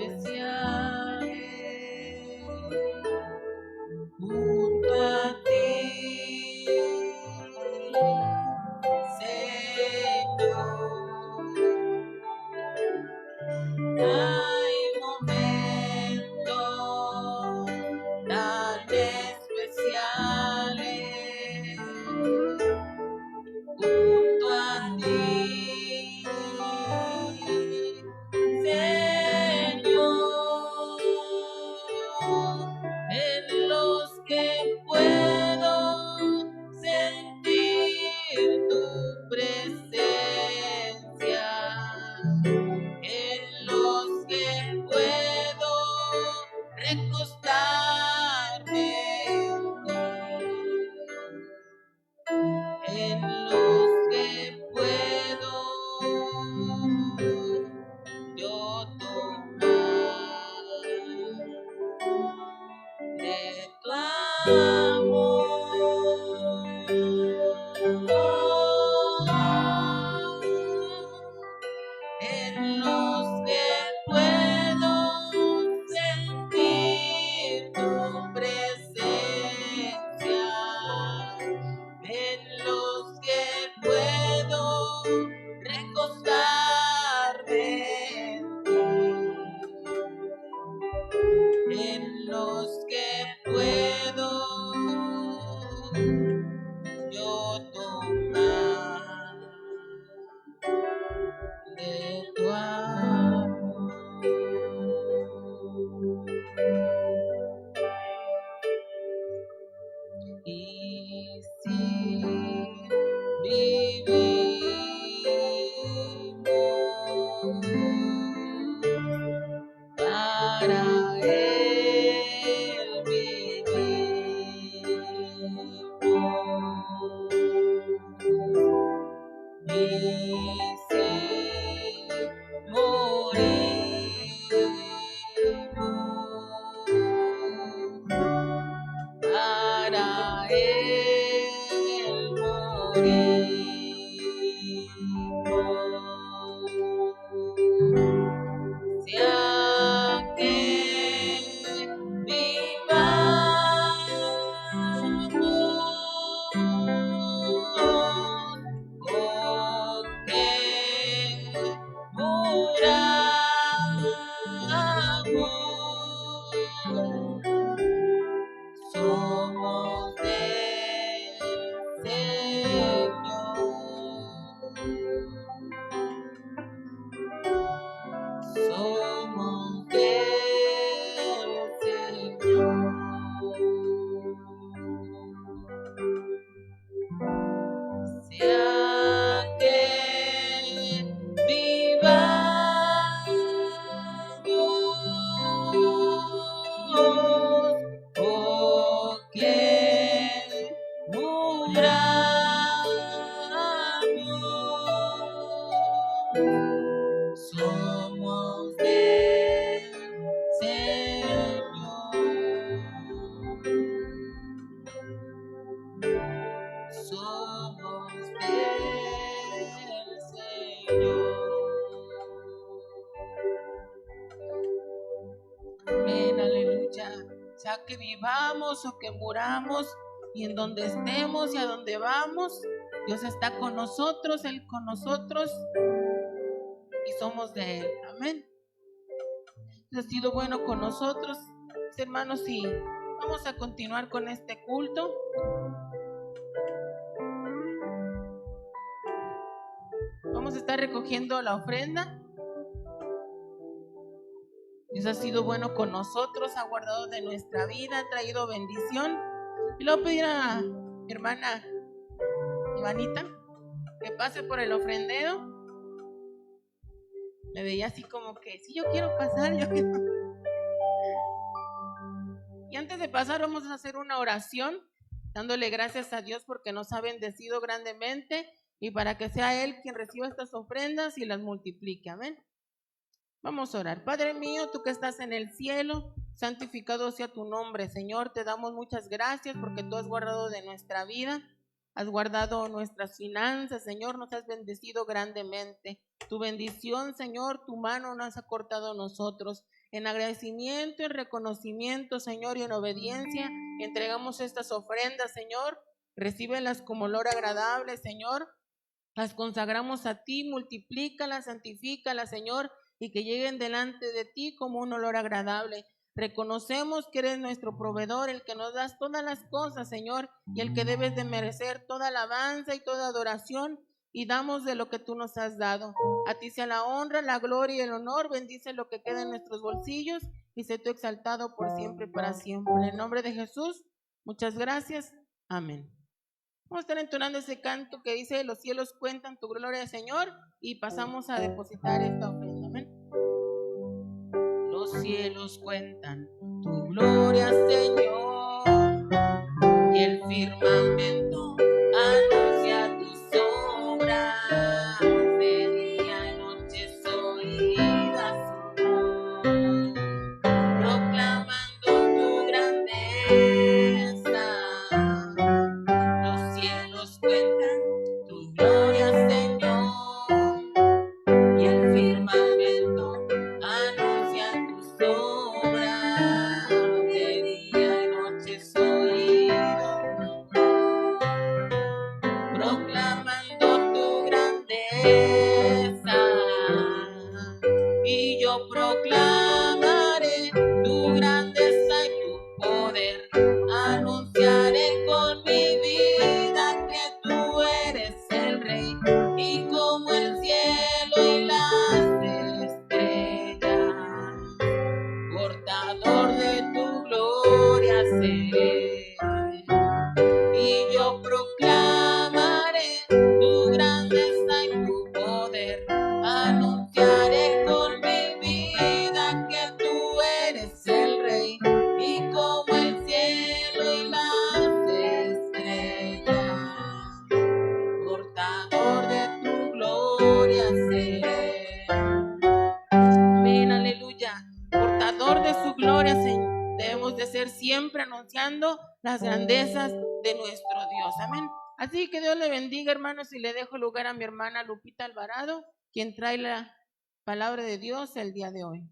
especiales junto a ti, Señor. Hay momentos tan especiales junto a ti, Señor, en los que puedo sentir tu presencia, en los que puedo recostarme en los que puedo yo tomar de tu amor, en los que puedo sentir tu presencia, en los que puedo recostarme en los que puedo yo tomar de tu amor. Y si vivimos para Él vivimos, y si morimos para Él morimos, sea que vivamos o que muramos, somos del Señor, somos del Señor, sea que vivamos o que muramos, somos del Señor, somos del Señor. Amén, aleluya. Sea que vivamos o que muramos, y en donde estemos y a donde vamos, Dios está con nosotros, Él con nosotros, y somos de Él. Amén. Ha sido bueno con nosotros, hermanos, y vamos a continuar con este culto. Vamos a estar recogiendo la ofrenda. Dios ha sido bueno con nosotros, ha guardado de nuestra vida, ha traído bendición. Y le voy a pedir a mi hermana Ivanita que pase por el ofrendero. Me veía así como que, sí, yo quiero pasar, yo quiero. Y antes de pasar vamos a hacer una oración, dándole gracias a Dios porque nos ha bendecido grandemente y para que sea Él quien reciba estas ofrendas y las multiplique. Amén. Vamos a orar. Padre mío, tú que estás en el cielo, santificado sea tu nombre. Señor, te damos muchas gracias porque tú has guardado de nuestra vida, has guardado nuestras finanzas. Señor, nos has bendecido grandemente. Tu bendición, Señor, tu mano nos ha cortado a nosotros. En agradecimiento, en reconocimiento, Señor, y en obediencia, entregamos estas ofrendas, Señor. Recíbelas como olor agradable, Señor. Las consagramos a ti, multiplícalas, santifícalas, Señor, y que lleguen delante de ti como un olor agradable. Reconocemos que eres nuestro proveedor, el que nos das todas las cosas, Señor, y el que debes de merecer toda alabanza y toda adoración, y damos de lo que tú nos has dado. A ti sea la honra, la gloria y el honor. Bendice lo que queda en nuestros bolsillos y sé tú exaltado por siempre y para siempre. En el nombre de Jesús, muchas gracias. Amén. Vamos a estar entonando ese canto que dice: los cielos cuentan tu gloria, Señor, y pasamos a depositar esta ofrenda. Amén. Los cielos cuentan tu gloria, Señor, y el firmamento anuncia tus obras. De día y noche oídas su voz, proclamando tu grandeza. Los cielos cuentan tu gloria, Señor, y el firmamento anuncia tus obras. De día y noche oído tu voz, proclamando tu grandeza. Y yo proclamaré tu grandeza y tu poder. Anunciaré con mi vida que tú eres el Rey, y como el cielo y las estrellas, portador de tu gloria seré. Y yo proclamaré tu grandeza y tu poder. Anunciaré con mi vida que tú eres el Rey, y como el cielo y las estrellas, portador de tu gloria seré. Amén, aleluya. Portador de su gloria, Señor. Debemos de ser siempre anunciando las grandezas de nuestro Dios. Amén. Así que Dios le bendiga, hermanos, y le dejo lugar a mi hermana Lupita Alvarado, quien trae la palabra de Dios el día de hoy.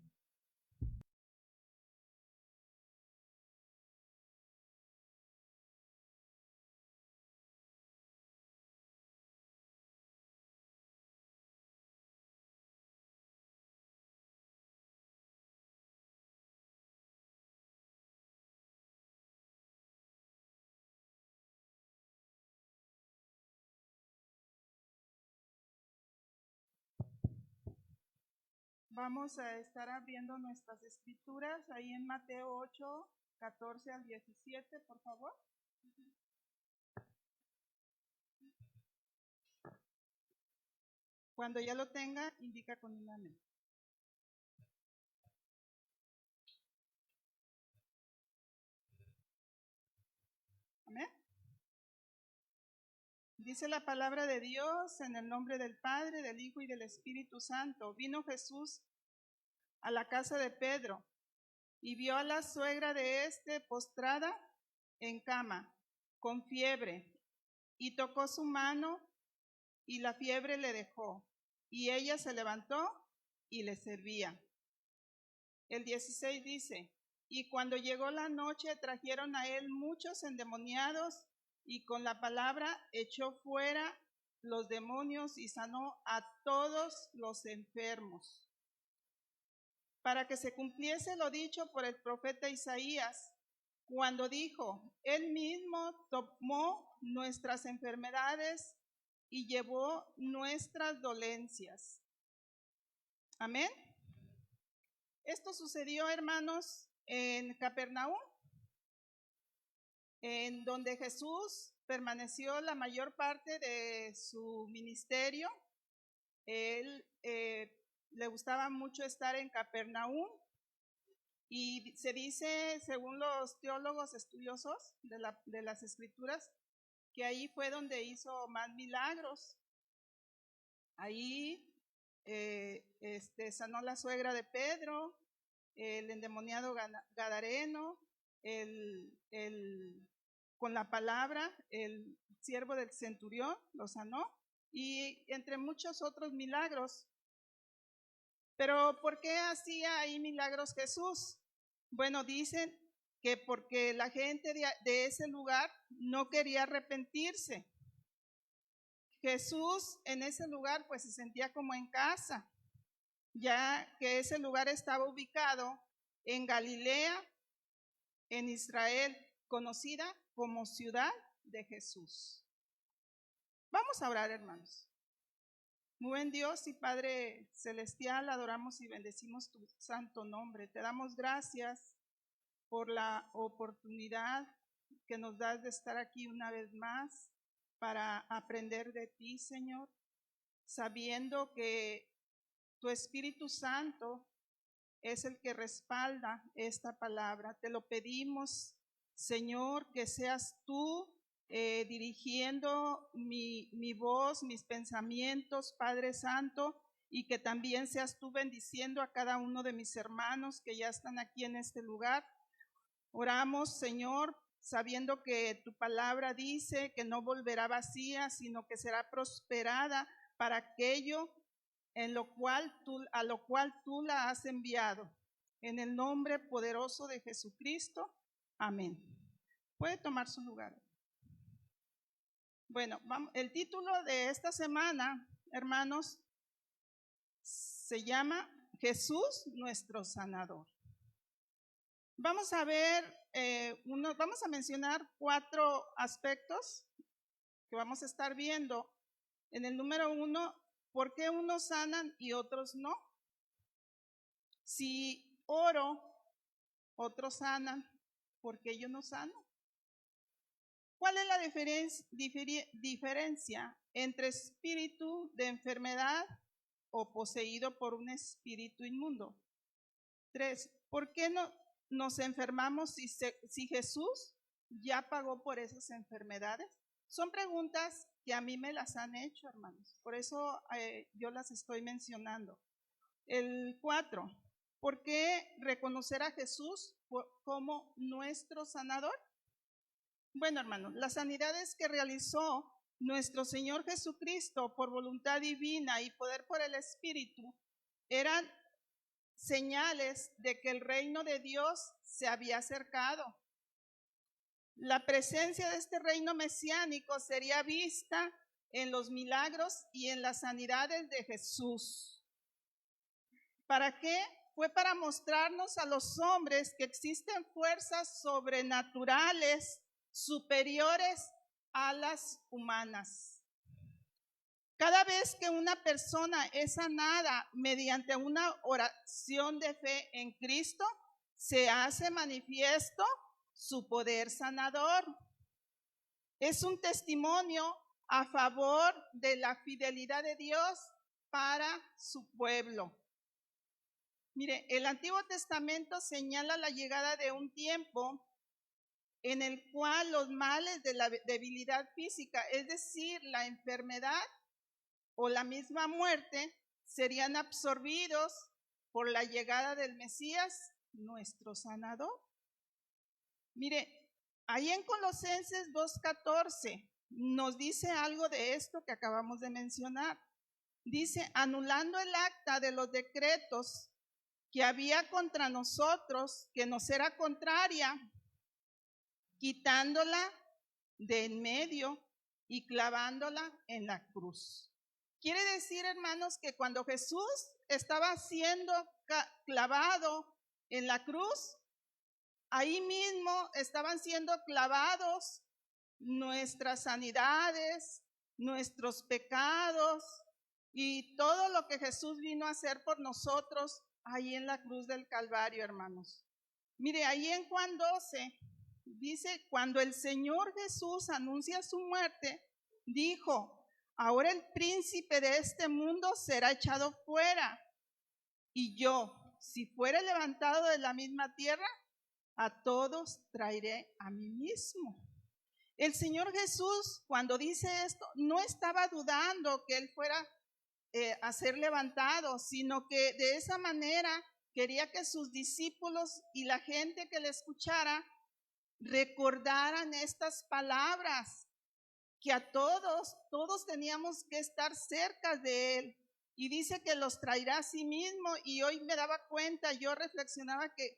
Vamos a estar abriendo nuestras escrituras ahí en Mateo 8, 14 al 17, por favor. Cuando ya lo tenga, indica con un amén. Amén. Dice la palabra de Dios en el nombre del Padre, del Hijo y del Espíritu Santo. Vino Jesús a la casa de Pedro y vio a la suegra de éste postrada en cama, con fiebre, y tocó su mano y la fiebre le dejó, y ella se levantó y le servía. El 16 dice: y cuando llegó la noche trajeron a él muchos endemoniados, y con la palabra echó fuera los demonios y sanó a todos los enfermos, para que se cumpliese lo dicho por el profeta Isaías, cuando dijo: él mismo tomó nuestras enfermedades y llevó nuestras dolencias. Amén. Esto sucedió, hermanos, en Capernaum, en donde Jesús permaneció la mayor parte de su ministerio. Él le gustaba mucho estar en Capernaum, y se dice, según los teólogos estudiosos de las escrituras, que ahí fue donde hizo más milagros. Ahí sanó la suegra de Pedro, el endemoniado gadareno, con la palabra, el siervo del centurión lo sanó, y entre muchos otros milagros. Pero ¿por qué hacía ahí milagros Jesús? Bueno, dicen que porque la gente de ese lugar no quería arrepentirse. Jesús en ese lugar pues se sentía como en casa, ya que ese lugar estaba ubicado en Galilea, en Israel, conocida como Ciudad de Jesús. Vamos a orar, hermanos. Muy buen Dios y Padre Celestial, adoramos y bendecimos tu santo nombre. Te damos gracias por la oportunidad que nos das de estar aquí una vez más para aprender de ti, Señor, sabiendo que tu Espíritu Santo es el que respalda esta palabra. Te lo pedimos, Señor, que seas tú dirigiendo mi voz, mis pensamientos, Padre Santo, y que también seas tú bendiciendo a cada uno de mis hermanos que ya están aquí en este lugar. Oramos, Señor, sabiendo que tu palabra dice que no volverá vacía, sino que será prosperada para aquello a lo cual tú la has enviado. En el nombre poderoso de Jesucristo. Amén. Puede tomar su lugar. Bueno, el título de esta semana, hermanos, se llama Jesús nuestro sanador. Vamos a ver, vamos a mencionar 4 aspectos que vamos a estar viendo. En el número 1, ¿por qué unos sanan y otros no? Si oro, otros sanan, ¿por qué yo no sano? ¿Cuál es la diferencia entre espíritu de enfermedad o poseído por un espíritu inmundo? 3, ¿por qué no nos enfermamos si Jesús ya pagó por esas enfermedades? Son preguntas que a mí me las han hecho, hermanos. Por eso yo las estoy mencionando. El 4, ¿por qué reconocer a Jesús como nuestro sanador? Bueno, hermanos, las sanidades que realizó nuestro Señor Jesucristo por voluntad divina y poder por el Espíritu eran señales de que el reino de Dios se había acercado. La presencia de este reino mesiánico sería vista en los milagros y en las sanidades de Jesús. ¿Para qué? Fue para mostrarnos a los hombres que existen fuerzas sobrenaturales superiores a las humanas. Cada vez que una persona es sanada mediante una oración de fe en Cristo, se hace manifiesto su poder sanador. Es un testimonio a favor de la fidelidad de Dios para su pueblo. Mire, el Antiguo Testamento señala la llegada de un tiempo en el cual los males de la debilidad física, es decir, la enfermedad o la misma muerte, serían absorbidos por la llegada del Mesías, nuestro sanador. Mire, ahí en Colosenses 2:14 nos dice algo de esto que acabamos de mencionar. Dice, anulando el acta de los decretos que había contra nosotros, que nos era contraria, quitándola de en medio y clavándola en la cruz. Quiere decir, hermanos, que cuando Jesús estaba siendo clavado en la cruz, ahí mismo estaban siendo clavados nuestras sanidades, nuestros pecados y todo lo que Jesús vino a hacer por nosotros ahí en la cruz del Calvario, hermanos. Mire, ahí en Juan 12 dice, cuando el Señor Jesús anuncia su muerte, dijo, ahora el príncipe de este mundo será echado fuera, y yo, si fuere levantado de la misma tierra, a todos traeré a mí mismo. El Señor Jesús, cuando dice esto, no estaba dudando que Él fuera a ser levantado, sino que de esa manera quería que sus discípulos y la gente que le escuchara recordaran estas palabras, que a todos teníamos que estar cerca de Él y dice que los traerá a sí mismo. Y hoy me daba cuenta, yo reflexionaba que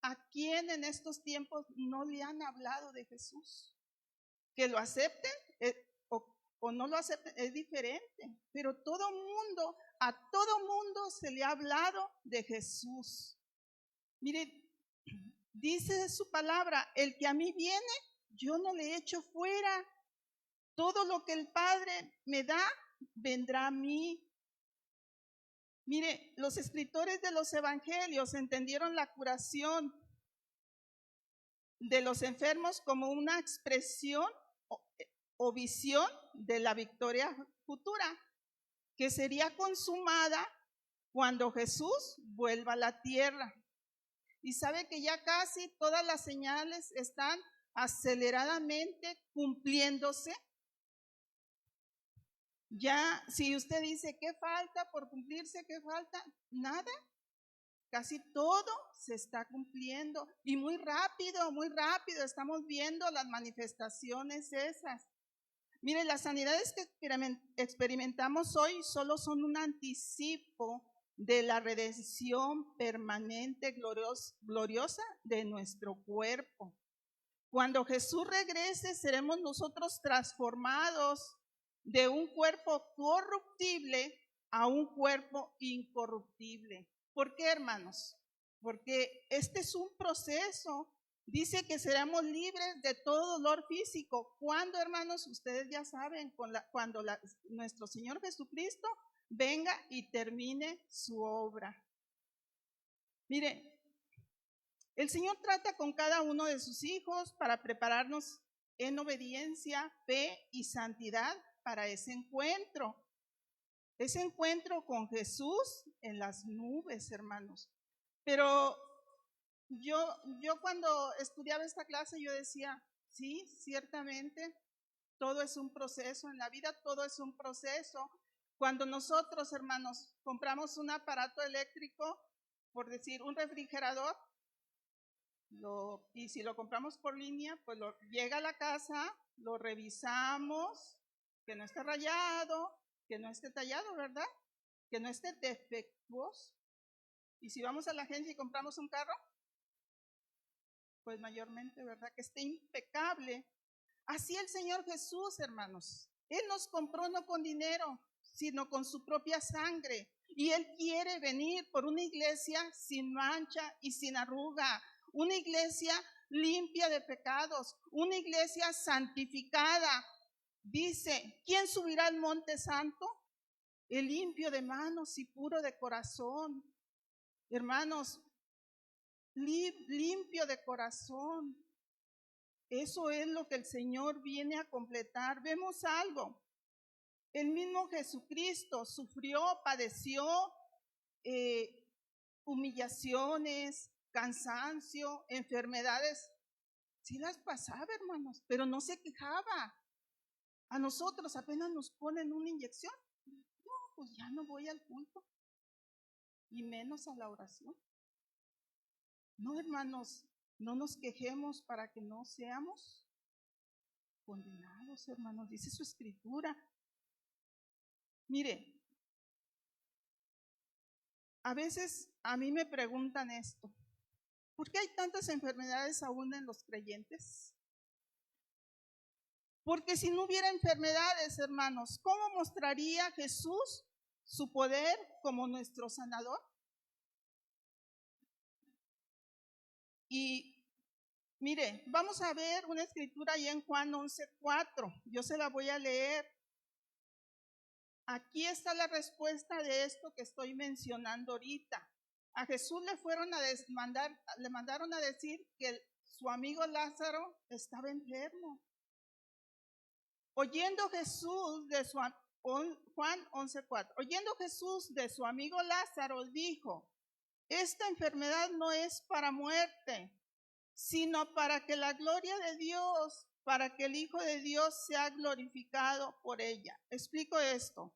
¿a quién en estos tiempos no le han hablado de Jesús? Que lo acepten o no lo acepten es diferente, pero a todo mundo se le ha hablado de Jesús. Mire, dice su palabra, el que a mí viene, yo no le echo fuera. Todo lo que el Padre me da, vendrá a mí. Mire, los escritores de los evangelios entendieron la curación de los enfermos como una expresión o visión de la victoria futura, que sería consumada cuando Jesús vuelva a la tierra. Y sabe que ya casi todas las señales están aceleradamente cumpliéndose. Ya, si usted dice, ¿qué falta por cumplirse? ¿Qué falta? Nada. Casi todo se está cumpliendo. Y muy rápido estamos viendo las manifestaciones esas. Mire, las sanidades que experimentamos hoy solo son un anticipo de la redención permanente, gloriosa de nuestro cuerpo. Cuando Jesús regrese, seremos nosotros transformados de un cuerpo corruptible a un cuerpo incorruptible. ¿Por qué, hermanos? Porque este es un proceso. Dice que seremos libres de todo dolor físico. ¿Cuándo, hermanos? Ustedes ya saben, cuando nuestro Señor Jesucristo venga y termine su obra. Mire, el Señor trata con cada uno de sus hijos para prepararnos en obediencia, fe y santidad para ese encuentro con Jesús en las nubes, hermanos. Pero yo cuando estudiaba esta clase, yo decía, sí, ciertamente, todo es un proceso en la vida, todo es un proceso. Cuando nosotros, hermanos, compramos un aparato eléctrico, por decir, un refrigerador, y si lo compramos por línea, pues llega a la casa, lo revisamos, que no esté rayado, que no esté tallado, ¿verdad? Que no esté defectuoso. Y si vamos a la agencia y compramos un carro, pues mayormente, ¿verdad? Que esté impecable. Así el Señor Jesús, hermanos. Él nos compró no con dinero, sino con su propia sangre. Y Él quiere venir por una iglesia sin mancha y sin arruga. Una iglesia limpia de pecados. Una iglesia santificada. Dice, ¿quién subirá al monte santo? El limpio de manos y puro de corazón. Hermanos, limpio de corazón. Eso es lo que el Señor viene a completar. Vemos algo. El mismo Jesucristo sufrió, padeció humillaciones, cansancio, enfermedades. Sí las pasaba, hermanos, pero no se quejaba. A nosotros apenas nos ponen una inyección. No, pues ya no voy al culto. Y menos a la oración. No, hermanos, no nos quejemos para que no seamos condenados, hermanos, dice su escritura. Mire, a veces a mí me preguntan esto, ¿por qué hay tantas enfermedades aún en los creyentes? Porque si no hubiera enfermedades, hermanos, ¿cómo mostraría Jesús su poder como nuestro sanador? Y mire, vamos a ver una escritura ahí en Juan 11:4. Yo se la voy a leer. Aquí está la respuesta de esto que estoy mencionando ahorita. A Jesús le mandaron a decir que su amigo Lázaro estaba enfermo. Oyendo Jesús de Juan 11:4. Oyendo Jesús de su amigo Lázaro, dijo: esta enfermedad no es para muerte, sino para que la gloria de Dios, para que el Hijo de Dios sea glorificado por ella. Explico esto.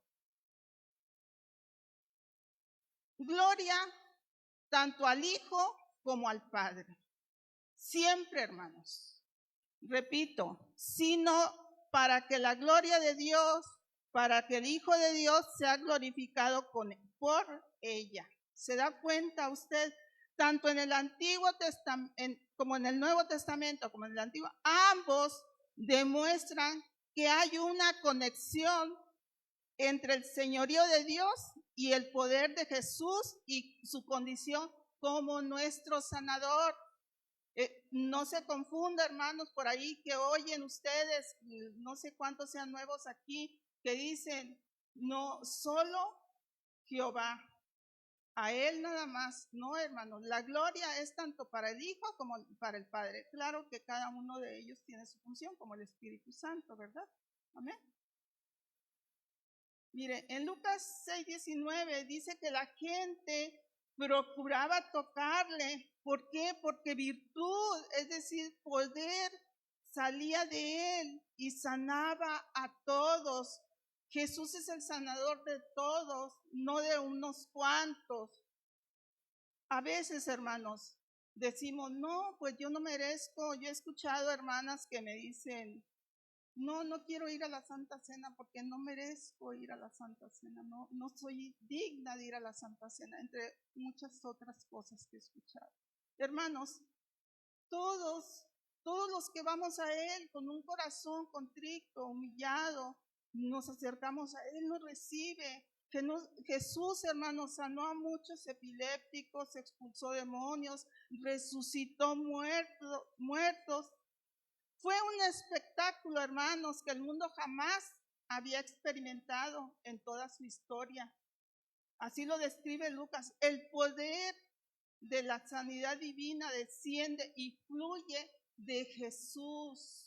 Gloria tanto al Hijo como al Padre. Siempre, hermanos. Repito, sino para que la gloria de Dios, para que el Hijo de Dios sea glorificado por ella. ¿Se da cuenta usted? Tanto en el Antiguo Testamento, como en el Nuevo Testamento, como en el Antiguo, ambos demuestran que hay una conexión entre el señorío de Dios y el poder de Jesús y su condición como nuestro sanador. No se confunda, hermanos, por ahí que oyen ustedes, no sé cuántos sean nuevos aquí, que dicen, no, solo Jehová, a Él nada más. No, hermanos, la gloria es tanto para el Hijo como para el Padre. Claro que cada uno de ellos tiene su función, como el Espíritu Santo, ¿verdad? Amén. Mire, en Lucas 6:19 dice que la gente procuraba tocarle. ¿Por qué? Porque virtud, es decir, poder, salía de él y sanaba a todos. Jesús es el sanador de todos, no de unos cuantos. A veces, hermanos, decimos, no, pues yo no merezco. Yo he escuchado hermanas que me dicen, no quiero ir a la Santa Cena porque no merezco ir a la Santa Cena, no soy digna de ir a la Santa Cena, entre muchas otras cosas que he escuchado. Hermanos, todos los que vamos a Él con un corazón contrito, humillado, nos acercamos a Él, nos recibe. Jesús, hermanos, sanó a muchos epilépticos, expulsó demonios, resucitó muertos. Fue un espectáculo, hermanos, que el mundo jamás había experimentado en toda su historia. Así lo describe Lucas. El poder de la sanidad divina desciende y fluye de Jesús.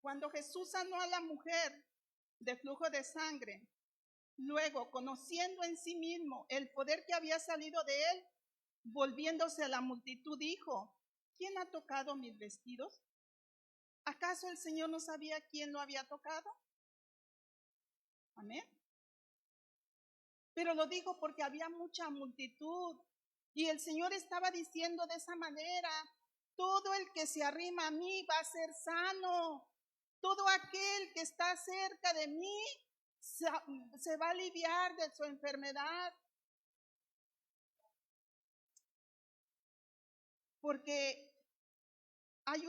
Cuando Jesús sanó a la mujer de flujo de sangre, luego, conociendo en sí mismo el poder que había salido de él, volviéndose a la multitud, dijo, ¿quién ha tocado mis vestidos? ¿Acaso el Señor no sabía quién lo había tocado? Amén. Pero lo dijo porque había mucha multitud y el Señor estaba diciendo de esa manera, todo el que se arrima a mí va a ser sano. Todo aquel que está cerca de mí se va a aliviar de su enfermedad. Porque hay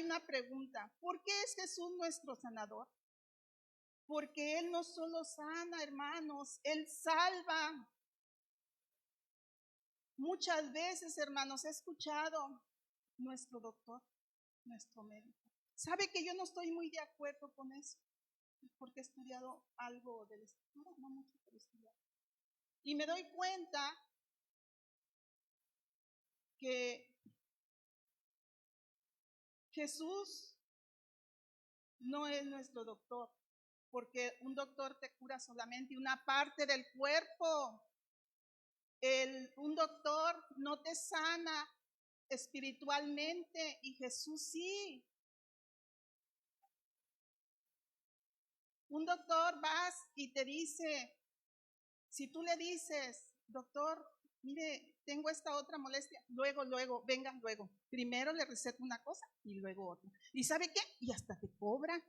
una pregunta, ¿por qué es Jesús nuestro sanador? Porque Él no solo sana, hermanos, Él salva. Muchas veces, hermanos, he escuchado nuestro doctor, nuestro médico. ¿Sabe que yo no estoy muy de acuerdo con eso? Porque he estudiado algo de la escritura, no mucho, pero he estudiado. Y me doy cuenta que Jesús no es nuestro doctor, porque un doctor te cura solamente una parte del cuerpo. Un doctor no te sana espiritualmente y Jesús sí. Un doctor vas y te dice, si tú le dices, doctor, mire, tengo esta otra molestia, luego, venga luego. Primero le receta una cosa y luego otra. ¿Y sabe qué? Y hasta te cobra.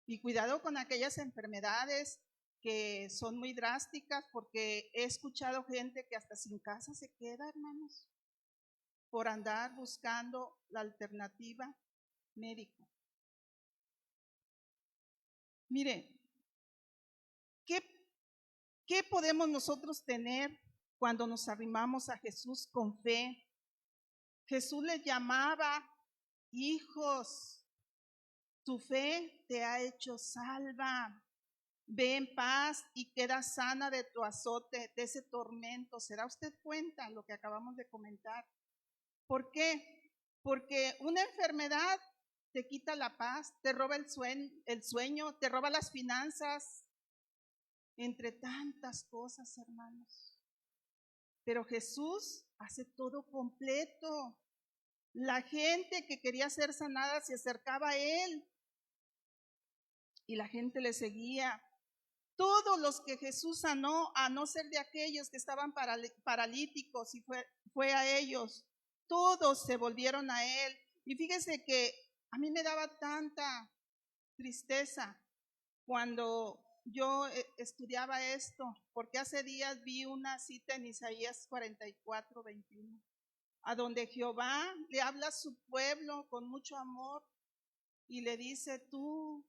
Y cuidado con aquellas enfermedades que son muy drásticas, porque he escuchado gente que hasta sin casa se queda, hermanos, por andar buscando la alternativa médica. Mire, ¿qué podemos nosotros tener cuando nos arrimamos a Jesús con fe? Jesús les llamaba hijos, tu fe te ha hecho salva. Ve en paz y queda sana de tu azote, de ese tormento. ¿Se da usted cuenta lo que acabamos de comentar? ¿Por qué? Porque una enfermedad te quita la paz, te roba el sueño, te roba las finanzas, entre tantas cosas, hermanos. Pero Jesús hace todo completo. La gente que quería ser sanada se acercaba a Él y la gente le seguía. Todos los que Jesús sanó, a no ser de aquellos que estaban paralíticos, y fue a ellos, todos se volvieron a Él. Y fíjese que a mí me daba tanta tristeza cuando yo estudiaba esto, porque hace días vi una cita en Isaías 44:21, a donde Jehová le habla a su pueblo con mucho amor y le dice: tú,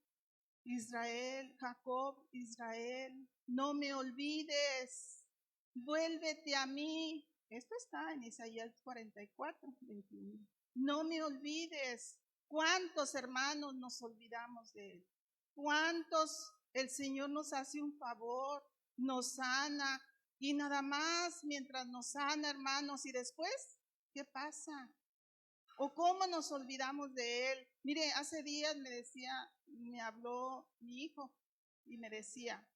Israel, Jacob, Israel, no me olvides, vuélvete a mí. Esto está en Isaías 44:21. No me olvides. ¿Cuántos hermanos nos olvidamos de Él? ¿Cuántos el Señor nos hace un favor, nos sana y nada más mientras nos sana, hermanos, y después, ¿qué pasa? ¿O cómo nos olvidamos de Él? Mire, hace días me habló mi hijo y me decía: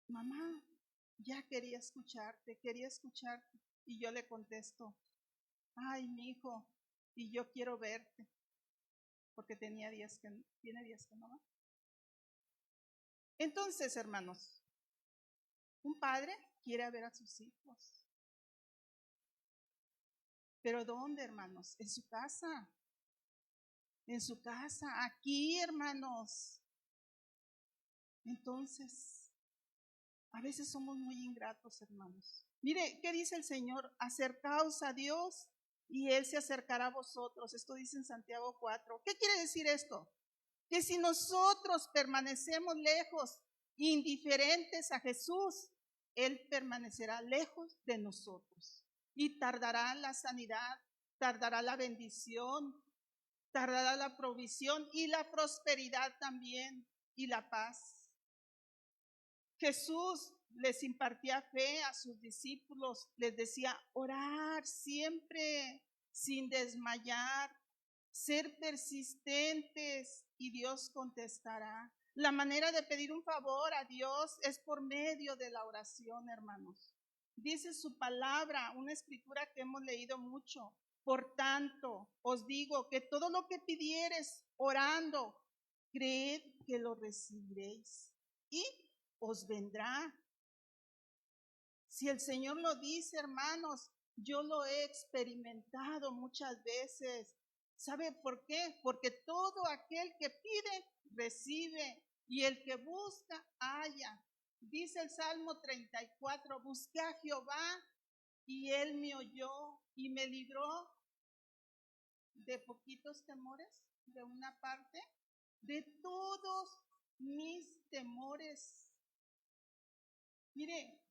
mamá, ya quería escucharte. Y yo le contesto: ay, mi hijo, y yo quiero verte, porque tiene días que no va. Entonces, hermanos, un padre quiere ver a sus hijos. ¿Pero dónde, hermanos? En su casa. En su casa, aquí, hermanos. Entonces, a veces somos muy ingratos, hermanos. Mire, ¿qué dice el Señor? Acercaos a Dios y Él se acercará a vosotros. Esto dice en Santiago 4. ¿Qué quiere decir esto? Que si nosotros permanecemos lejos, indiferentes a Jesús, Él permanecerá lejos de nosotros. Y tardará la sanidad, tardará la bendición, tardará la provisión y la prosperidad también, y la paz. Jesús les impartía fe a sus discípulos, les decía: orar siempre, sin desmayar, ser persistentes, y Dios contestará. La manera de pedir un favor a Dios es por medio de la oración, hermanos. Dice su palabra, una escritura que hemos leído mucho: por tanto, os digo que todo lo que pidiereis orando, creed que lo recibiréis y os vendrá. Si el Señor lo dice, hermanos, yo lo he experimentado muchas veces. ¿Sabe por qué? Porque todo aquel que pide, recibe, y el que busca, halla. Dice el Salmo 34, busqué a Jehová y Él me oyó y me libró de poquitos temores, de una parte, de todos mis temores. Mire,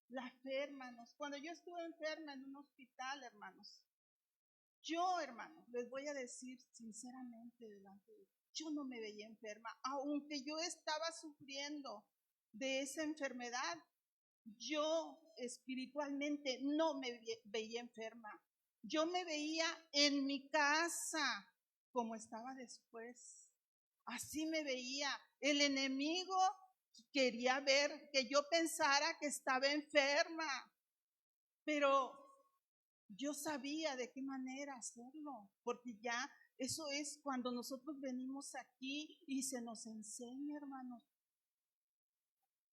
la fe, hermanos, cuando yo estuve enferma en un hospital, hermanos, hermanos, les voy a decir sinceramente delante de Dios, yo no me veía enferma, aunque yo estaba sufriendo de esa enfermedad. Yo espiritualmente no me veía enferma. Yo me veía en mi casa como estaba después. Así me veía. El enemigo quería ver que yo pensara que estaba enferma, pero yo sabía de qué manera hacerlo, porque ya eso es cuando nosotros venimos aquí y se nos enseña, hermanos.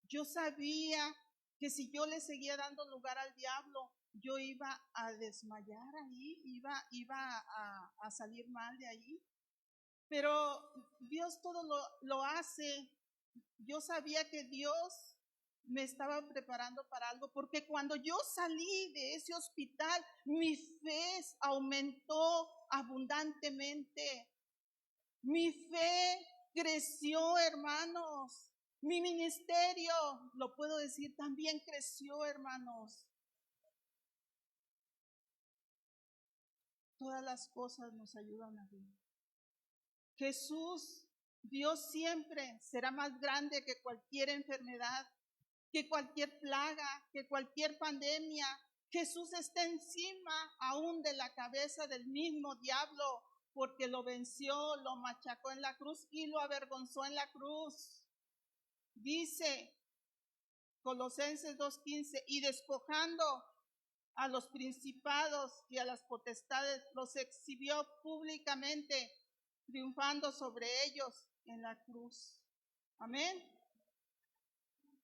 Yo sabía que si yo le seguía dando lugar al diablo, yo iba a desmayar ahí, iba a salir mal de ahí. Pero Dios todo lo hace. Yo sabía que Dios me estaba preparando para algo, porque cuando yo salí de ese hospital, mi fe aumentó abundantemente. Mi fe creció, hermanos. Mi ministerio, lo puedo decir, también creció, hermanos. Todas las cosas nos ayudan a vivir. Jesús, Dios siempre será más grande que cualquier enfermedad, que cualquier plaga, que cualquier pandemia. Jesús está encima aún de la cabeza del mismo diablo, porque lo venció, lo machacó en la cruz y lo avergonzó en la cruz. Dice Colosenses 2:15, y despojando a los principados y a las potestades, los exhibió públicamente, triunfando sobre ellos en la cruz. Amén.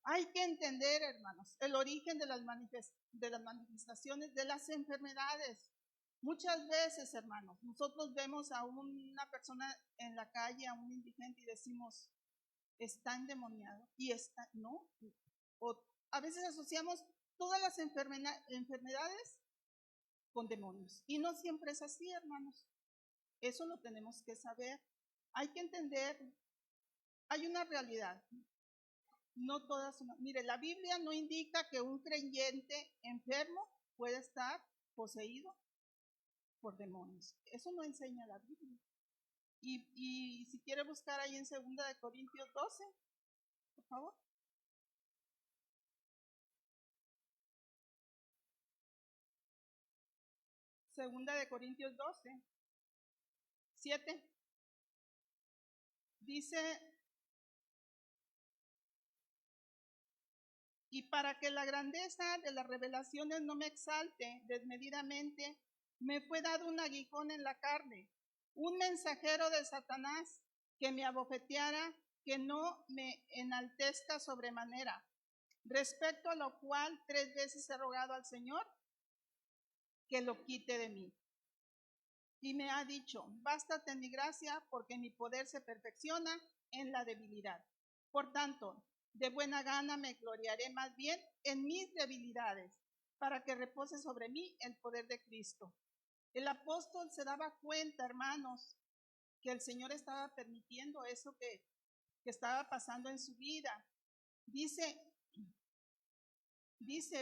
Hay que entender, hermanos, el origen de las manifestaciones de las enfermedades. Muchas veces, hermanos, nosotros vemos a una persona en la calle, a un indigente, y decimos, está endemoniado. Y está, no. O a veces asociamos todas las enfermedades con demonios. Y no siempre es así, hermanos. Eso lo tenemos que saber. Hay que entender, hay una realidad. No todas son. Mire, la Biblia no indica que un creyente enfermo puede estar poseído por demonios. Eso no enseña la Biblia. Y si quiere buscar ahí en 2 de Corintios 12, por favor. 2 de Corintios 12, 7. Dice, y para que la grandeza de las revelaciones no me exalte desmedidamente, me fue dado un aguijón en la carne, un mensajero de Satanás que me abofeteara, que no me enaltezca sobremanera, respecto a lo cual 3 veces he rogado al Señor que lo quite de mí. Y me ha dicho, bástate mi gracia, porque mi poder se perfecciona en la debilidad. Por tanto, de buena gana me gloriaré más bien en mis debilidades, para que repose sobre mí el poder de Cristo. El apóstol se daba cuenta, hermanos, que el Señor estaba permitiendo eso que estaba pasando en su vida. Dice,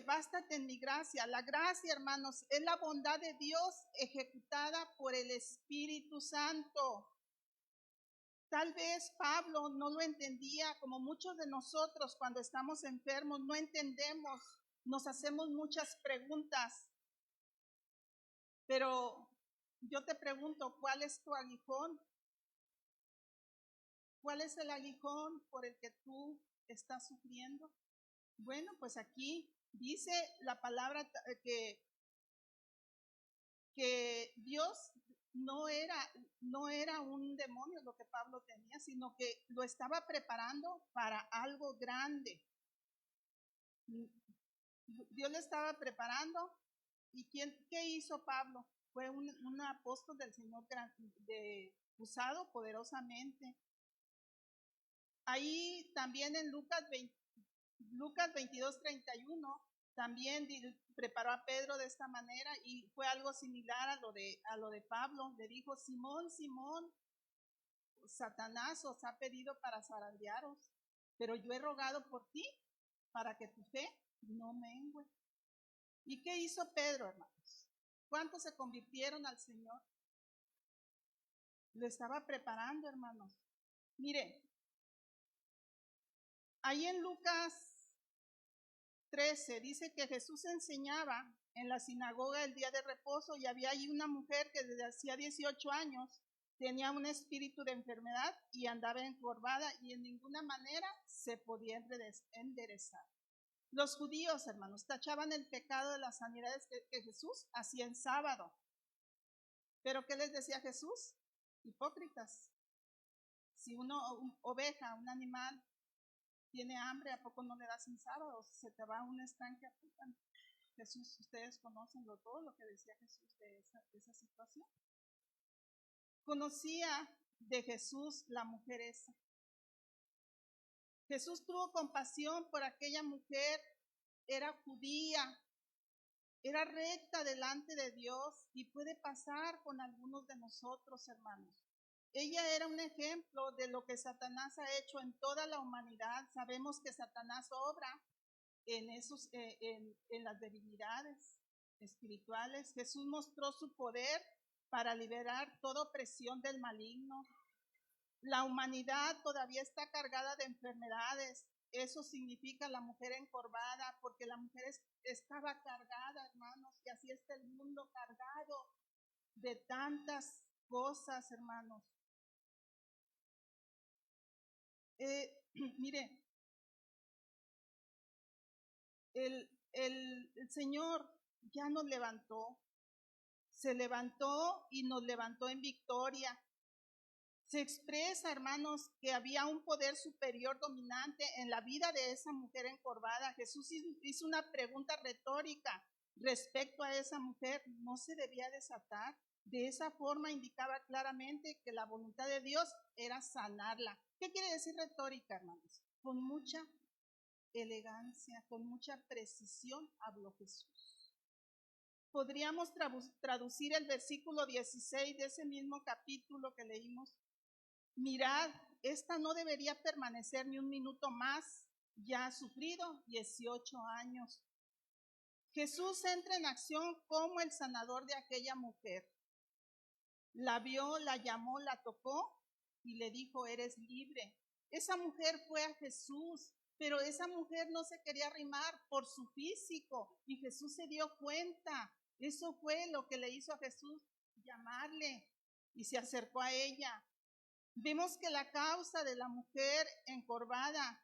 bástate en mi gracia. La gracia, hermanos, es la bondad de Dios ejecutada por el Espíritu Santo. Tal vez Pablo no lo entendía, como muchos de nosotros cuando estamos enfermos no entendemos, nos hacemos muchas preguntas. Pero yo te pregunto, ¿cuál es tu aguijón? ¿Cuál es el aguijón por el que tú estás sufriendo? Bueno, pues aquí dice la palabra que Dios no era un demonio lo que Pablo tenía, sino que lo estaba preparando para algo grande. Dios le estaba preparando. ¿Y qué hizo Pablo? Fue un apóstol del Señor usado poderosamente. Ahí también en Lucas 22:31 también preparó a Pedro de esta manera, y fue algo similar a lo de Pablo. Le dijo, Simón, Simón, Satanás os ha pedido para zarandearos, pero yo he rogado por ti para que tu fe no mengue. ¿Y qué hizo Pedro, hermanos? ¿Cuántos se convirtieron al Señor? Lo estaba preparando, hermanos. Mire, ahí en Lucas 13 dice que Jesús enseñaba en la sinagoga el día de reposo, y había ahí una mujer que desde hacía 18 años tenía un espíritu de enfermedad y andaba encorvada y en ninguna manera se podía enderezar. Los judíos, hermanos, tachaban el pecado de las sanidades que Jesús hacía en sábado. ¿Pero qué les decía Jesús? Hipócritas. Si una oveja, un animal, tiene hambre, ¿a poco no le das en sábado? Se te va a un estanque a puta. Jesús, ustedes conocen todo lo que decía Jesús de esa situación. Conocía de Jesús la mujer esa. Jesús tuvo compasión por aquella mujer, era judía, era recta delante de Dios, y puede pasar con algunos de nosotros, hermanos. Ella era un ejemplo de lo que Satanás ha hecho en toda la humanidad. Sabemos que Satanás obra en las debilidades espirituales. Jesús mostró su poder para liberar toda opresión del maligno. La humanidad todavía está cargada de enfermedades. Eso significa la mujer encorvada, porque la mujer estaba cargada, hermanos, y así está el mundo cargado de tantas cosas, hermanos. Mire, el Señor ya nos levantó, se levantó y nos levantó en victoria. Se expresa, hermanos, que había un poder superior dominante en la vida de esa mujer encorvada. Jesús hizo una pregunta retórica respecto a esa mujer. ¿No se debía desatar? De esa forma indicaba claramente que la voluntad de Dios era sanarla. ¿Qué quiere decir retórica, hermanos? Con mucha elegancia, con mucha precisión habló Jesús. Podríamos traducir el versículo 16 de ese mismo capítulo que leímos. Mirad, esta no debería permanecer ni un minuto más, ya ha sufrido 18 años. Jesús entra en acción como el sanador de aquella mujer. La vio, la llamó, la tocó y le dijo, eres libre. Esa mujer fue a Jesús, pero esa mujer no se quería arrimar por su físico y Jesús se dio cuenta. Eso fue lo que le hizo a Jesús, llamarle, y se acercó a ella. Vemos que la causa de la mujer encorvada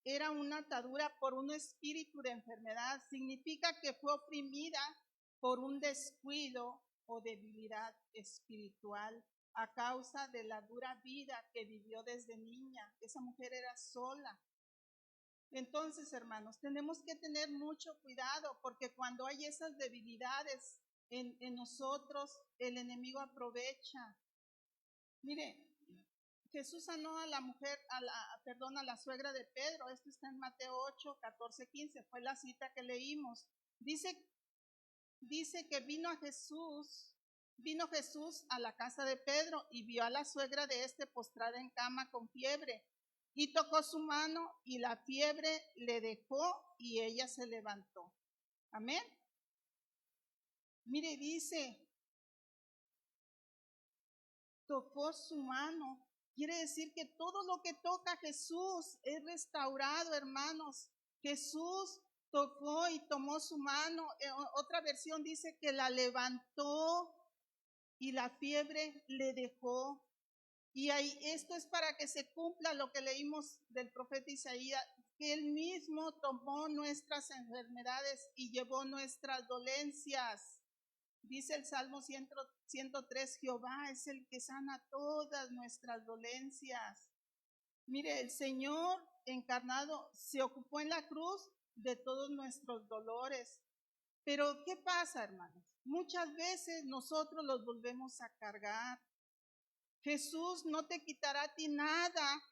era una atadura por un espíritu de enfermedad. Significa que fue oprimida por un descuido o debilidad espiritual a causa de la dura vida que vivió desde niña. Esa mujer era sola. Entonces, hermanos, tenemos que tener mucho cuidado porque cuando hay esas debilidades en nosotros, el enemigo aprovecha. Mire, Jesús sanó a la mujer, a la suegra de Pedro. Esto está en Mateo 8, 14, 15. Fue la cita que leímos. Dice que vino Jesús a la casa de Pedro y vio a la suegra de este postrada en cama con fiebre. Y tocó su mano y la fiebre le dejó y ella se levantó. Amén. Mire, dice, tocó su mano. Quiere decir que todo lo que toca Jesús es restaurado, hermanos. Jesús tocó y tomó su mano. Otra versión dice que la levantó y la fiebre le dejó. Y ahí, esto es para que se cumpla lo que leímos del profeta Isaías, que él mismo tomó nuestras enfermedades y llevó nuestras dolencias. Dice el Salmo 103, Jehová es el que sana todas nuestras dolencias. Mire, el Señor encarnado se ocupó en la cruz de todos nuestros dolores. Pero ¿qué pasa, hermanos? Muchas veces nosotros los volvemos a cargar. Jesús no te quitará a ti nada,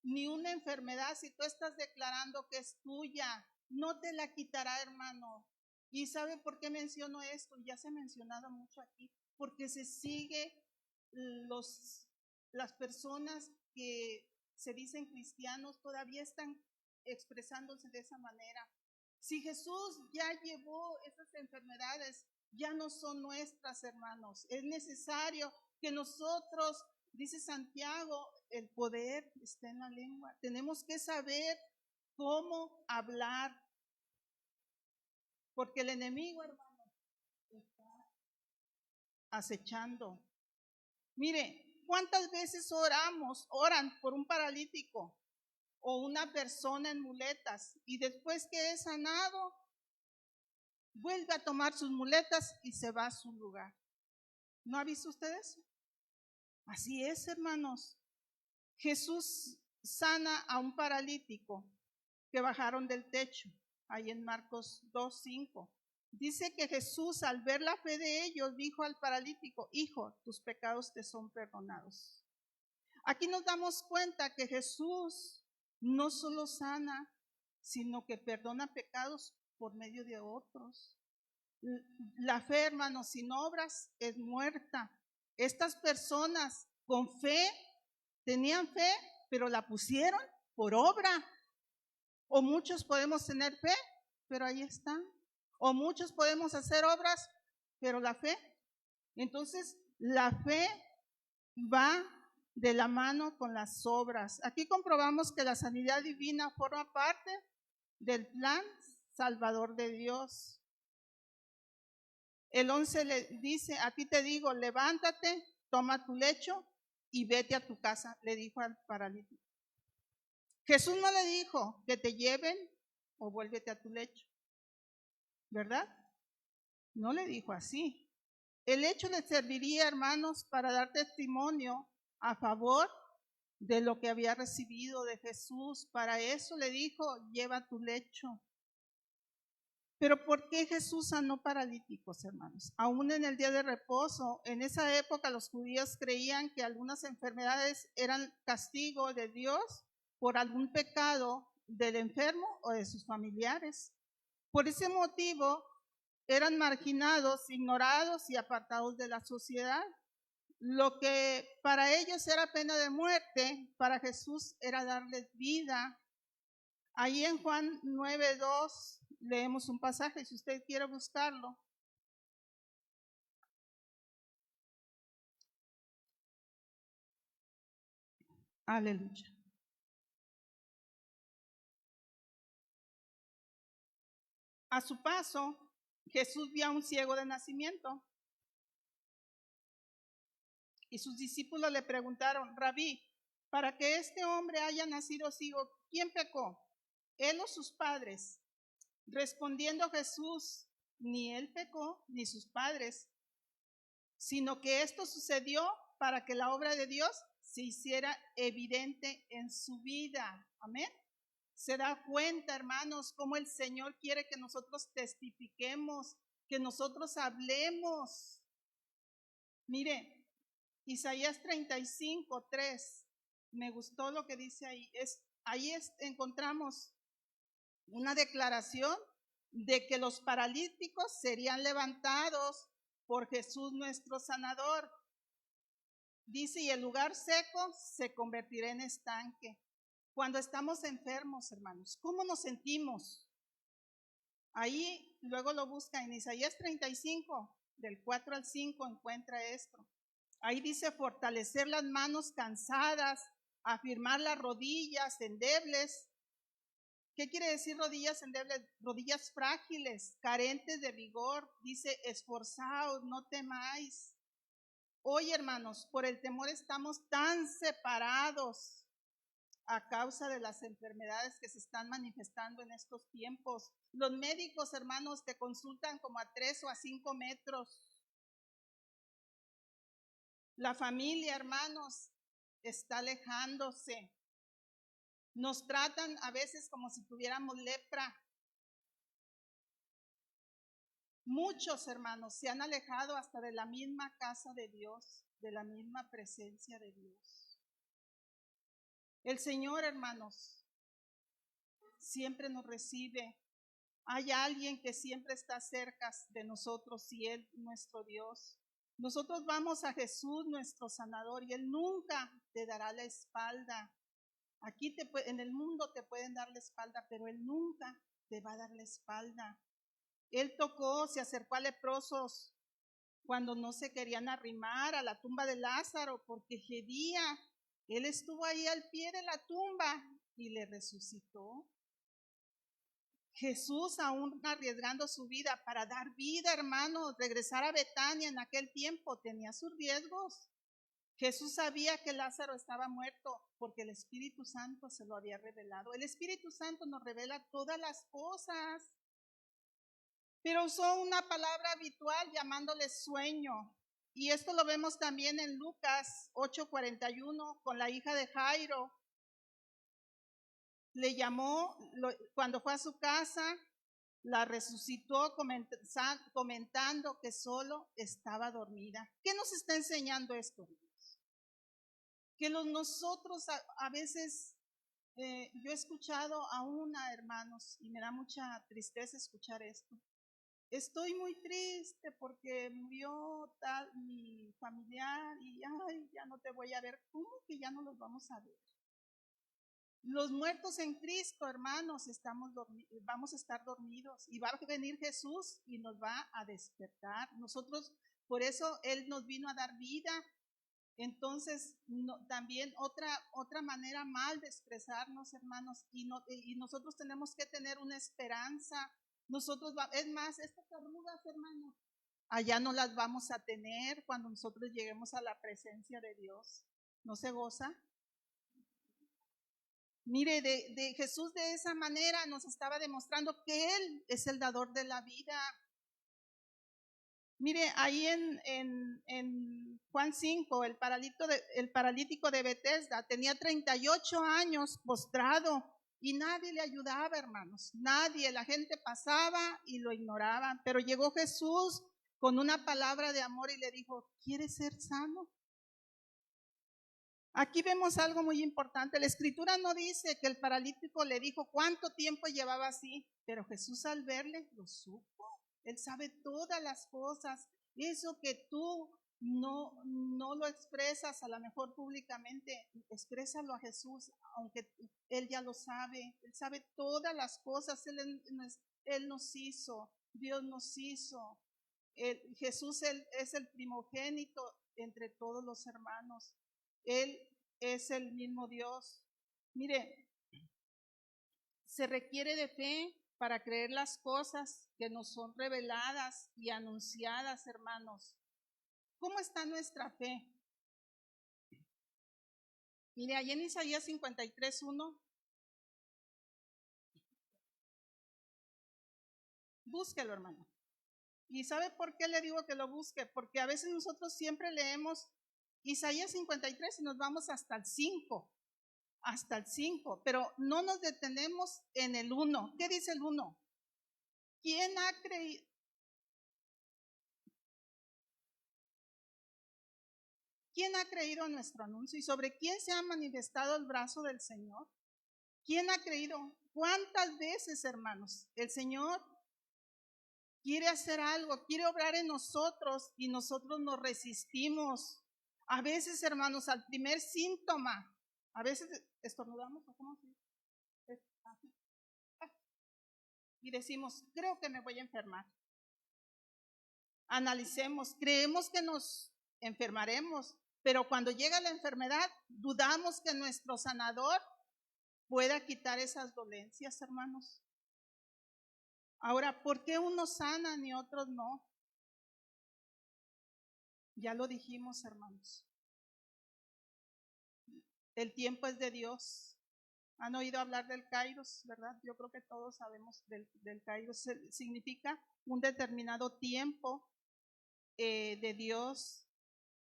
ni una enfermedad si tú estás declarando que es tuya. No te la quitará, hermano. ¿Y sabe por qué menciono esto? Ya se ha mencionado mucho aquí. Porque se sigue las personas que se dicen cristianos todavía están expresándose de esa manera. Si Jesús ya llevó esas enfermedades, ya no son nuestras, hermanos. Es necesario que nosotros, dice Santiago, el poder está en la lengua. Tenemos que saber cómo hablar. Porque el enemigo, hermano, está acechando. Mire, ¿cuántas veces oran por un paralítico o una persona en muletas y después que es sanado, vuelve a tomar sus muletas y se va a su lugar? ¿No ha visto usted eso? Así es, hermanos. Jesús sana a un paralítico que bajaron del techo, ahí en Marcos 2:5. Dice que Jesús, al ver la fe de ellos, dijo al paralítico, hijo, tus pecados te son perdonados. Aquí nos damos cuenta que Jesús no solo sana, sino que perdona pecados por medio de otros. La fe, hermanos, sin obras es muerta. Estas personas con fe, tenían fe, pero la pusieron por obra. O muchos podemos tener fe, pero ahí están. O muchos podemos hacer obras, pero la fe. Entonces, la fe va de la mano con las obras. Aquí comprobamos que la sanidad divina forma parte del plan salvador de Dios. El 11 le dice, a ti te digo, levántate, toma tu lecho y vete a tu casa, le dijo al paralítico. Jesús no le dijo que te lleven o vuélvete a tu lecho, ¿verdad? No le dijo así. El hecho le serviría, hermanos, para dar testimonio a favor de lo que había recibido de Jesús. Para eso le dijo, lleva tu lecho. Pero ¿por qué Jesús sanó paralíticos, hermanos? Aún en el día de reposo, en esa época los judíos creían que algunas enfermedades eran castigo de Dios por algún pecado del enfermo o de sus familiares. Por ese motivo, eran marginados, ignorados y apartados de la sociedad. Lo que para ellos era pena de muerte, para Jesús era darles vida. Ahí en Juan 9:2 leemos un pasaje, si usted quiere buscarlo. Aleluya. A su paso, Jesús vio a un ciego de nacimiento. Y sus discípulos le preguntaron, Rabí, para que este hombre haya nacido ciego, ¿quién pecó? ¿Él o sus padres? Respondiendo Jesús, ni él pecó, ni sus padres, sino que esto sucedió para que la obra de Dios se hiciera evidente en su vida. Amén. Se da cuenta, hermanos, cómo el Señor quiere que nosotros testifiquemos, que nosotros hablemos. Mire, Isaías 35:3, me gustó lo que dice ahí. Ahí encontramos una declaración de que los paralíticos serían levantados por Jesús nuestro sanador. Dice, y el lugar seco se convertirá en estanque. Cuando estamos enfermos, hermanos, ¿cómo nos sentimos? Ahí luego lo busca en Isaías 35, del 4 al 5 encuentra esto. Ahí dice fortalecer las manos cansadas, afirmar las rodillas endebles. ¿Qué quiere decir rodillas endebles? Rodillas frágiles, carentes de vigor. Dice esforzaos, no temáis. Hoy, hermanos, por el temor estamos tan separados a causa de las enfermedades que se están manifestando en estos tiempos. Los médicos, hermanos, te consultan como a 3 o a 5 metros. La familia, hermanos, está alejándose. Nos tratan a veces como si tuviéramos lepra. Muchos, hermanos, se han alejado hasta de la misma casa de Dios, de la misma presencia de Dios. El Señor, hermanos, siempre nos recibe. Hay alguien que siempre está cerca de nosotros y Él, nuestro Dios. Nosotros vamos a Jesús, nuestro sanador, y Él nunca te dará la espalda. Aquí en el mundo te pueden dar la espalda, pero Él nunca te va a dar la espalda. Él tocó, se acercó a leprosos cuando no se querían arrimar a la tumba de Lázaro porque gedía. Él estuvo ahí al pie de la tumba y le resucitó. Jesús, aún arriesgando su vida para dar vida, hermanos, regresar a Betania en aquel tiempo tenía sus riesgos. Jesús sabía que Lázaro estaba muerto porque el Espíritu Santo se lo había revelado. El Espíritu Santo nos revela todas las cosas, pero usó una palabra habitual llamándole sueño. Y esto lo vemos también en Lucas 8:41 con la hija de Jairo. Le llamó, cuando fue a su casa, la resucitó comentando que solo estaba dormida. ¿Qué nos está enseñando esto? Que nosotros a veces, yo he escuchado a una, hermanos, y me da mucha tristeza escuchar esto. Estoy muy triste porque murió mi familiar y ay, ya no te voy a ver. ¿Cómo que ya no los vamos a ver? Los muertos en Cristo, hermanos, vamos a estar dormidos y va a venir Jesús y nos va a despertar. Nosotros, por eso Él nos vino a dar vida. Entonces, también otra manera mal de expresarnos, hermanos, y nosotros tenemos que tener una esperanza. Es más, estas arrugas, hermanos, allá no las vamos a tener cuando nosotros lleguemos a la presencia de Dios. ¿No se goza? Mire, de Jesús de esa manera nos estaba demostrando que Él es el dador de la vida. Mire, ahí en Juan 5, el paralítico de Betesda tenía 38 años postrado y nadie le ayudaba, hermanos. Nadie, la gente pasaba y lo ignoraba. Pero llegó Jesús con una palabra de amor y le dijo, ¿quieres ser sano? Aquí vemos algo muy importante. La escritura no dice que el paralítico le dijo cuánto tiempo llevaba así, pero Jesús al verle lo supo. Él sabe todas las cosas. Eso que tú no lo expresas a lo mejor públicamente, exprésalo a Jesús, aunque Él ya lo sabe. Él sabe todas las cosas. Él nos hizo, Dios nos hizo. Jesús es el primogénito entre todos los hermanos. Él es el mismo Dios. Mire, se requiere de fe para creer las cosas que nos son reveladas y anunciadas, hermanos. ¿Cómo está nuestra fe? Mire, allí en Isaías 53:1, búsquelo, hermano. ¿Y sabe por qué le digo que lo busque? Porque a veces nosotros siempre leemos Isaías 53 y nos vamos hasta el 5, pero no nos detenemos en el 1. ¿Qué dice el 1? ¿Quién ha creído? ¿Quién ha creído a nuestro anuncio? ¿Y sobre quién se ha manifestado el brazo del Señor? ¿Quién ha creído? ¿Cuántas veces, hermanos, el Señor quiere hacer algo, quiere obrar en nosotros y nosotros nos resistimos? A veces, hermanos, al primer síntoma, a veces estornudamos, ¿o cómo se dice? Y decimos, creo que me voy a enfermar. Analicemos, creemos que nos enfermaremos, pero cuando llega la enfermedad, dudamos que nuestro sanador pueda quitar esas dolencias, hermanos. Ahora, ¿por qué unos sanan y otros no? Ya lo dijimos, hermanos. El tiempo es de Dios. ¿Han oído hablar del Kairos, verdad? Yo creo que todos sabemos del Kairos. Significa un determinado tiempo de Dios.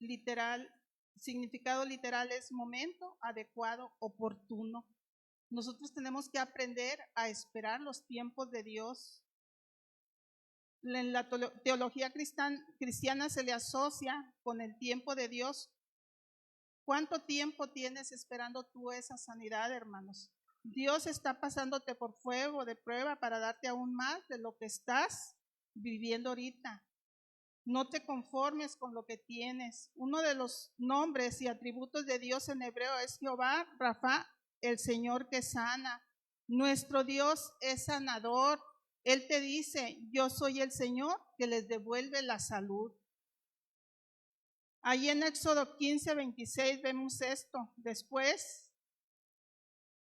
Literal, significado literal es momento adecuado, oportuno. Nosotros tenemos que aprender a esperar los tiempos de Dios. En la teología cristiana se le asocia con el tiempo de Dios. ¿Cuánto tiempo tienes esperando tú esa sanidad, hermanos? Dios está pasándote por fuego de prueba para darte aún más de lo que estás viviendo ahorita. No te conformes con lo que tienes. Uno de los nombres y atributos de Dios en hebreo es Jehová Rafa, el Señor que sana. Nuestro Dios es sanador. Él te dice, yo soy el Señor que les devuelve la salud. Ahí en Éxodo 15:26 vemos esto. Después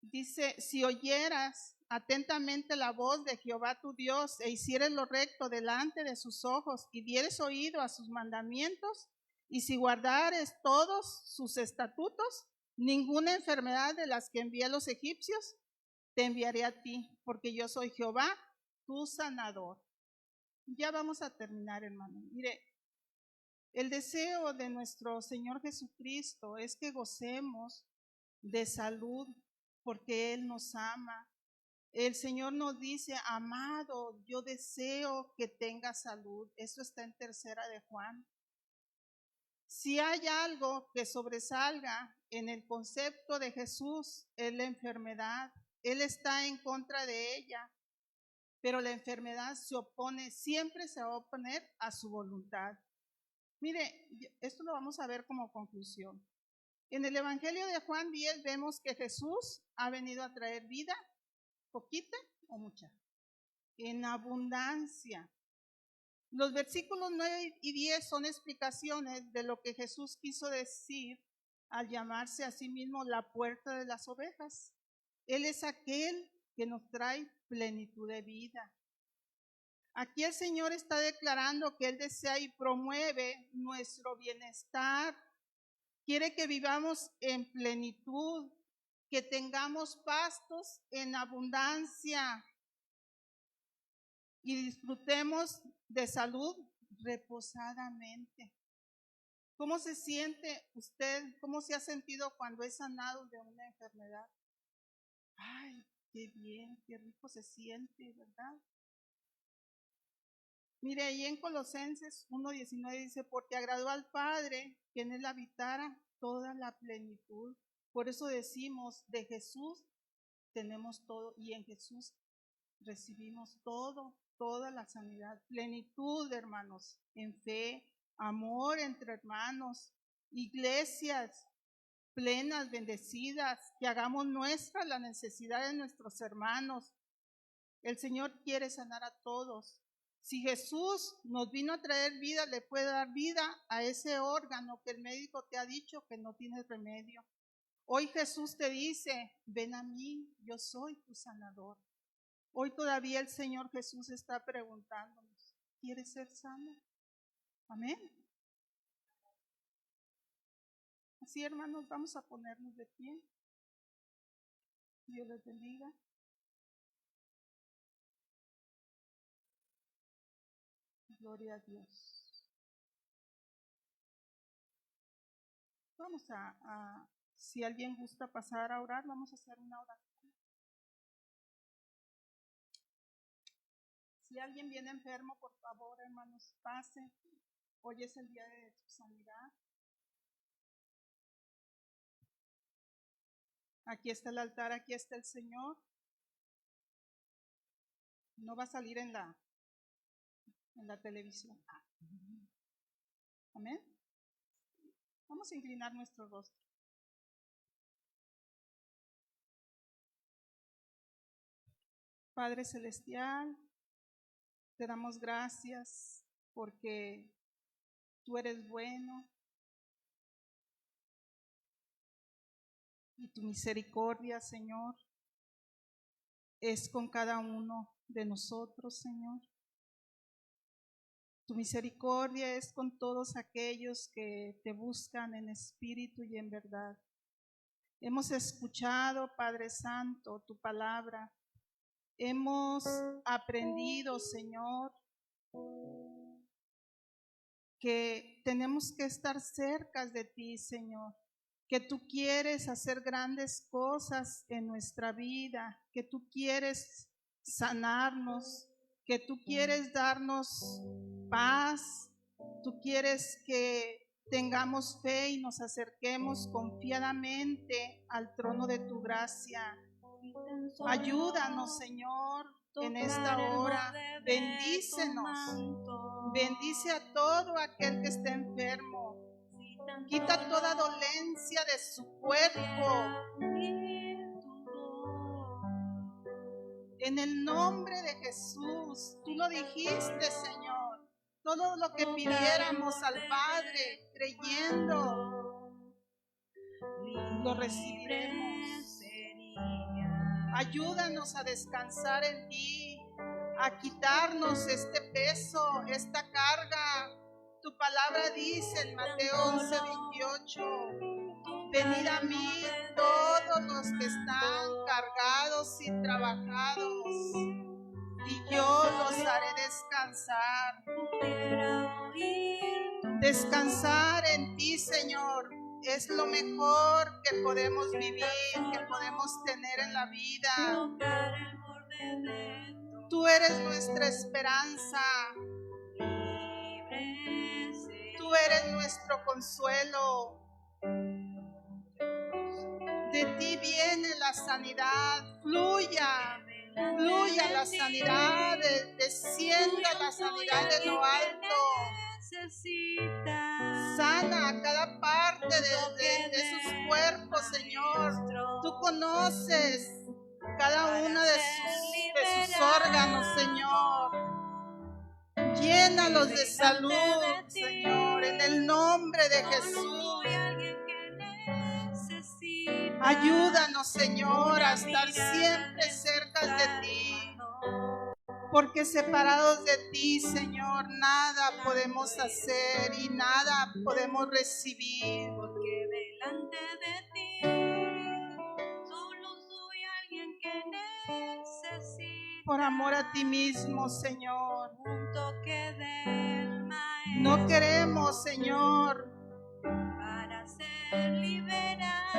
dice, si oyeras atentamente la voz de Jehová tu Dios e hicieres lo recto delante de sus ojos y dieres oído a sus mandamientos y si guardares todos sus estatutos, ninguna enfermedad de las que envié a los egipcios te enviaré a ti, porque yo soy Jehová, tu sanador. Ya vamos a terminar, hermano. Mire, el deseo de nuestro Señor Jesucristo es que gocemos de salud porque Él nos ama. El Señor nos dice, amado, yo deseo que tengas salud. Eso está en 3 de Juan. Si hay algo que sobresalga en el concepto de Jesús, es la enfermedad. Él está en contra de ella, pero la enfermedad se opone, siempre se va a oponer a su voluntad. Mire, esto lo vamos a ver como conclusión. En el Evangelio de Juan 10 vemos que Jesús ha venido a traer vida, poquita o mucha, en abundancia. Los versículos 9 y 10 son explicaciones de lo que Jesús quiso decir al llamarse a sí mismo la puerta de las ovejas. Él es aquel que nos trae plenitud de vida. Aquí el Señor está declarando que Él desea y promueve nuestro bienestar. Quiere que vivamos en plenitud, que tengamos pastos en abundancia y disfrutemos de salud reposadamente. ¿Cómo se siente usted? ¿Cómo se ha sentido cuando es sanado de una enfermedad? Ay, qué bien, qué rico se siente, ¿verdad? Mire, ahí en Colosenses 1:19 dice, porque agradó al Padre que en él habitara toda la plenitud. Por eso decimos, de Jesús tenemos todo y en Jesús recibimos todo, toda la sanidad, plenitud, hermanos, en fe, amor entre hermanos, iglesias plenas, bendecidas, que hagamos nuestra la necesidad de nuestros hermanos. El Señor quiere sanar a todos. Si Jesús nos vino a traer vida, le puede dar vida a ese órgano que el médico te ha dicho que no tiene remedio. Hoy Jesús te dice, ven a mí, yo soy tu sanador. Hoy todavía el Señor Jesús está preguntándonos, ¿quieres ser sano? Amén. Así, hermanos, vamos a ponernos de pie. Dios les bendiga. Gloria a Dios. Vamos si alguien gusta pasar a orar, vamos a hacer una oración. Si alguien viene enfermo, por favor, hermanos, pase. Hoy es el día de su sanidad. Aquí está el altar, aquí está el Señor. No va a salir en la televisión. Amén. Vamos a inclinar nuestro rostro. Padre Celestial, te damos gracias porque tú eres bueno y tu misericordia, Señor, es con cada uno de nosotros, Señor. Tu misericordia es con todos aquellos que te buscan en espíritu y en verdad. Hemos escuchado, Padre Santo, tu palabra. Hemos aprendido, Señor, que tenemos que estar cerca de ti, Señor, que tú quieres hacer grandes cosas en nuestra vida, que tú quieres sanarnos, que tú quieres darnos paz, tú quieres que tengamos fe y nos acerquemos confiadamente al trono de tu gracia. Ayúdanos, Señor, en esta hora. Bendícenos. Bendice a todo aquel que esté enfermo. Quita toda dolencia de su cuerpo. En el nombre de Jesús, tú lo dijiste, Señor. Todo lo que pidiéramos al Padre, creyendo, lo recibiremos. Ayúdanos a descansar en ti, a quitarnos este peso, esta carga. Tu palabra dice en Mateo 11:28, venid a mí todos los que están cargados y trabajados, y yo los haré descansar. Descansar en ti, Señor, es lo mejor que podemos vivir, que podemos tener en la vida. Tú eres nuestra esperanza. Tú eres nuestro consuelo. De ti viene la sanidad. Fluya la sanidad, descienda la sanidad de lo alto. Sana a cada parte de sus cuerpos, Señor. Tú conoces cada uno de sus órganos, Señor. Llénalos de salud, Señor, en el nombre de Jesús. Ayúdanos, Señor, a estar siempre cerca de ti, porque separados de ti, Señor, nada podemos hacer y nada podemos recibir. Porque delante de ti solo soy alguien que necesita. Por amor a ti mismo, Señor. Un toque del maestro. No queremos, Señor,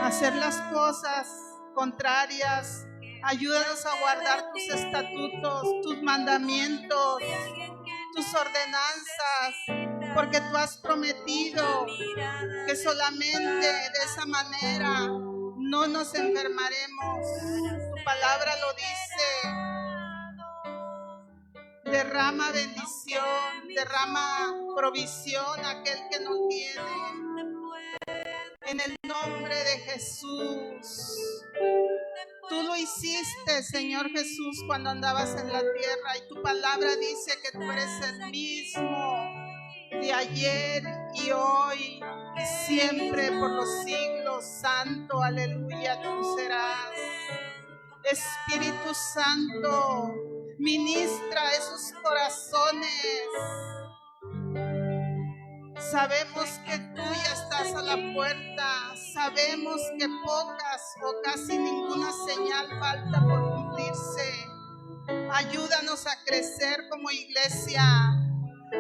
hacer las cosas contrarias. Ayúdanos a guardar tus estatutos, tus mandamientos, tus ordenanzas, porque tú has prometido que solamente de esa manera no nos enfermaremos. Tu palabra lo dice. Derrama bendición, derrama provisión a aquel que no tiene. En el nombre de Jesús. Tú lo hiciste, Señor Jesús, cuando andabas en la tierra, y tu palabra dice que tú eres el mismo de ayer y hoy y siempre por los siglos. Santo, aleluya, tú serás. Espíritu Santo, ministra esos corazones. Sabemos que tú ya estás a la puerta. Sabemos que pocas o casi ninguna señal falta por cumplirse. Ayúdanos a crecer como iglesia.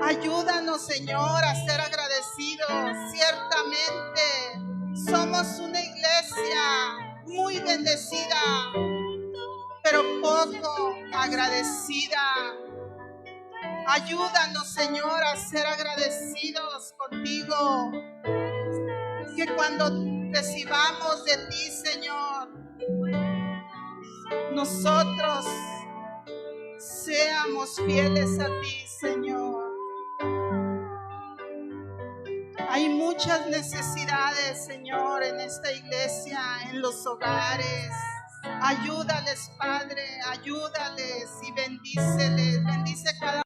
Ayúdanos, Señor, a ser agradecidos. Ciertamente somos una iglesia muy bendecida, pero poco agradecida. Ayúdanos, Señor, a ser agradecidos contigo. Que cuando recibamos de ti, Señor, nosotros seamos fieles a ti, Señor. Hay muchas necesidades, Señor, en esta iglesia, en los hogares. Ayúdales, Padre, ayúdales y bendíceles. Bendice cada